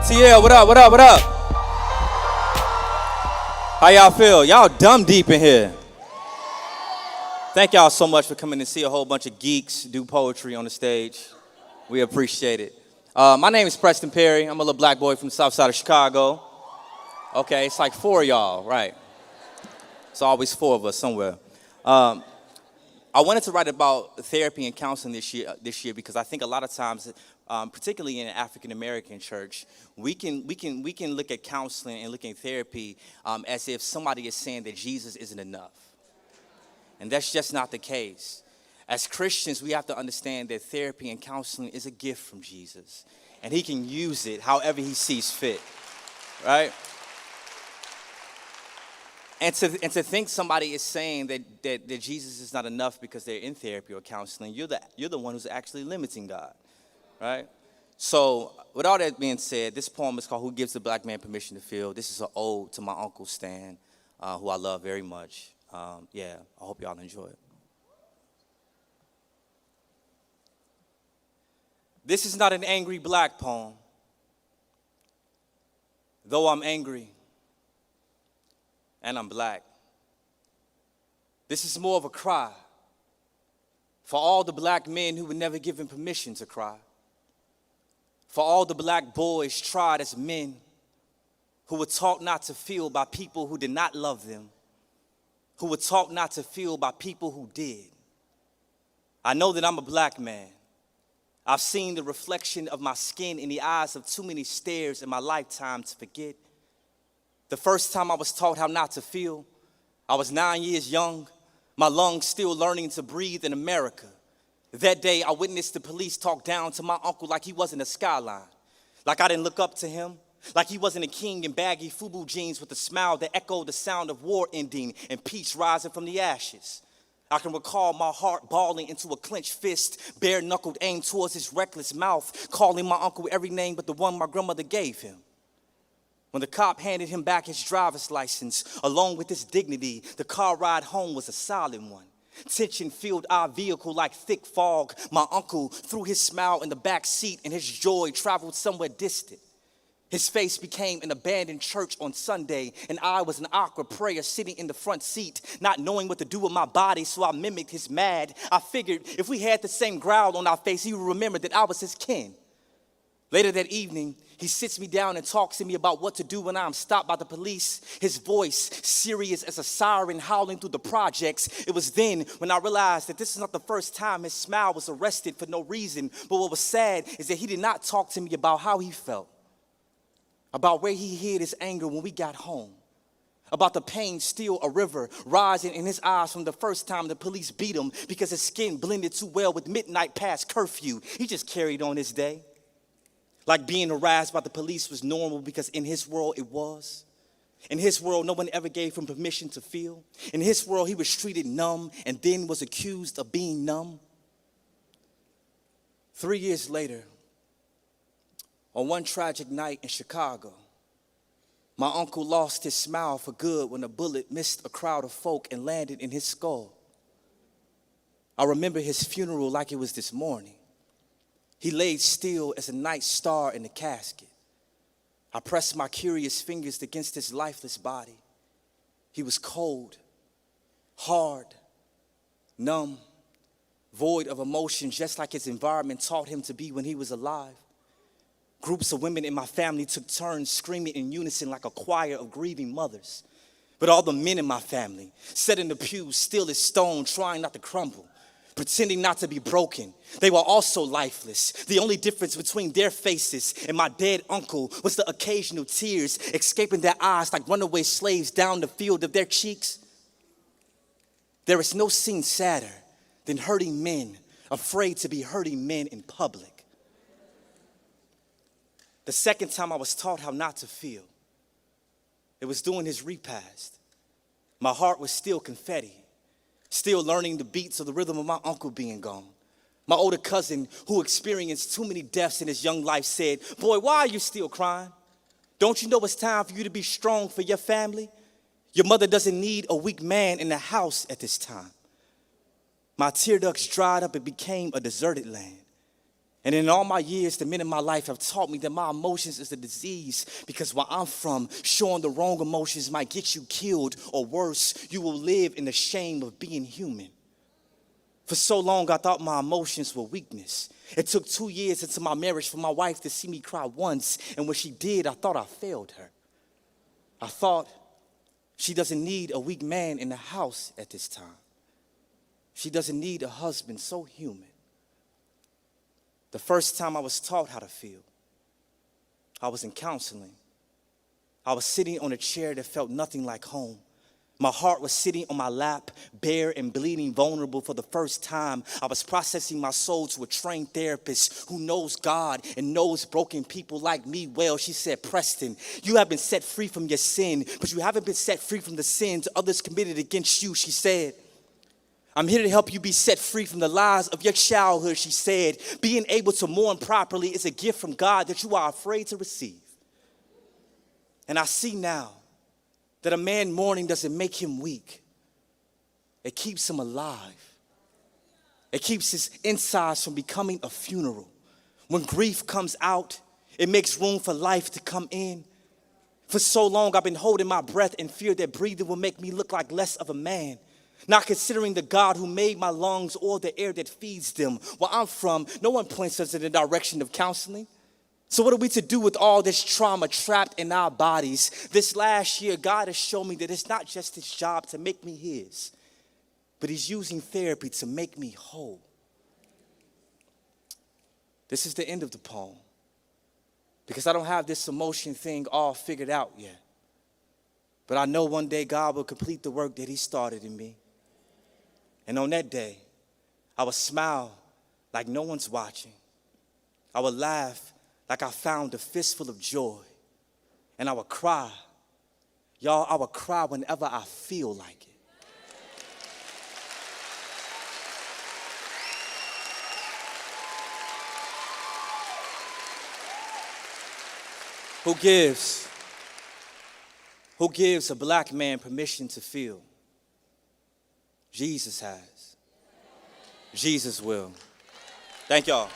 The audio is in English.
TL, what up, what up, what up? How y'all feel? Y'all dumb deep in here. Thank y'all so much for coming to see a whole bunch of geeks do poetry on the stage. We appreciate it. My name is Preston Perry. I'm a little black boy from the south side of Chicago. Okay, it's like 4 of y'all, right? It's always 4 of us somewhere. I wanted to write about therapy and counseling this year because I think a lot of times, particularly in an African American church, we can look at counseling and look at therapy as if somebody is saying that Jesus isn't enough. And that's just not the case. As Christians, we have to understand that therapy and counseling is a gift from Jesus. And he can use it however he sees fit, right? And to think somebody is saying that Jesus is not enough because they're in therapy or counseling, you're the one who's actually limiting God, right? So with all that being said, this poem is called Who Gives the Black Man Permission to Feel? This is an ode to my Uncle Stan, who I love very much. I hope y'all enjoy it. This is not an angry black poem, though I'm angry and I'm black. This is more of a cry for all the black men who were never given permission to cry, for all the black boys tried as men who were taught not to feel by people who did not love them, who were taught not to feel by people who did. I know that I'm a black man. I've seen the reflection of my skin in the eyes of too many stares in my lifetime to forget. The first time I was taught how not to feel, I was 9 years young, my lungs still learning to breathe in America. That day, I witnessed the police talk down to my uncle like he wasn't a skyline, like I didn't look up to him, like he wasn't a king in baggy FUBU jeans with a smile that echoed the sound of war ending and peace rising from the ashes. I can recall my heart balling into a clenched fist, bare-knuckled aim towards his reckless mouth, calling my uncle every name but the one my grandmother gave him. When the cop handed him back his driver's license, along with his dignity, the car ride home was a silent one. Tension filled our vehicle like thick fog. My uncle threw his smile in the back seat and his joy traveled somewhere distant. His face became an abandoned church on Sunday, and I was an awkward prayer sitting in the front seat, not knowing what to do with my body, so I mimicked his mad. I figured if we had the same growl on our face, he would remember that I was his kin. Later that evening, he sits me down and talks to me about what to do when I'm stopped by the police, his voice serious as a siren howling through the projects. It was then when I realized that this is not the first time his smile was arrested for no reason, but what was sad is that he did not talk to me about how he felt, about where he hid his anger when we got home, about the pain still a river rising in his eyes from the first time the police beat him because his skin blended too well with midnight past curfew. He just carried on his day. Like being harassed by the police was normal because in his world it was. In his world, no one ever gave him permission to feel. In his world, he was treated numb and then was accused of being numb. 3 years later, on one tragic night in Chicago, my uncle lost his smile for good when a bullet missed a crowd of folk and landed in his skull. I remember his funeral like it was this morning. He laid still as a night star in the casket. I pressed my curious fingers against his lifeless body. He was cold, hard, numb, void of emotion, just like his environment taught him to be when he was alive. Groups of women in my family took turns screaming in unison like a choir of grieving mothers. But all the men in my family sat in the pews, still as stone, trying not to crumble, pretending not to be broken. They were also lifeless. The only difference between their faces and my dead uncle was the occasional tears escaping their eyes like runaway slaves down the field of their cheeks. There is no scene sadder than hurting men, afraid to be hurting men in public. The second time I was taught how not to feel, it was during his repast. My heart was still confetti, still learning the beats of the rhythm of my uncle being gone. My older cousin, who experienced too many deaths in his young life, said, "Boy, why are you still crying? Don't you know it's time for you to be strong for your family? Your mother doesn't need a weak man in the house at this time." My tear ducts dried up and became a deserted land. And in all my years, the men in my life have taught me that my emotions is a disease, because where I'm from, showing the wrong emotions might get you killed, or worse, you will live in the shame of being human. For so long, I thought my emotions were weakness. It took 2 years into my marriage for my wife to see me cry once, and when she did, I thought I failed her. I thought she doesn't need a weak man in the house at this time. She doesn't need a husband so human. The first time I was taught how to feel, I was in counseling. I was sitting on a chair that felt nothing like home. My heart was sitting on my lap, bare and bleeding, vulnerable for the first time. I was processing my soul to a trained therapist who knows God and knows broken people like me well. She said, Preston, you have been set free from your sin, but you haven't been set free from the sins others committed against you, she said. I'm here to help you be set free from the lies of your childhood, she said. Being able to mourn properly is a gift from God that you are afraid to receive. And I see now that a man mourning doesn't make him weak. It keeps him alive. It keeps his insides from becoming a funeral. When grief comes out, it makes room for life to come in. For so long, I've been holding my breath in fear that breathing will make me look like less of a man. Not considering the God who made my lungs or the air that feeds them. Where I'm from, no one points us in the direction of counseling. So what are we to do with all this trauma trapped in our bodies? This last year, God has shown me that it's not just his job to make me his, but he's using therapy to make me whole. This is the end of the poem, because I don't have this emotion thing all figured out yet. But I know one day God will complete the work that he started in me. And on that day, I will smile like no one's watching. I will laugh like I found a fistful of joy. And I will cry. Y'all, I will cry whenever I feel like it. Who gives a black man permission to feel? Jesus has. Jesus will. Thank y'all.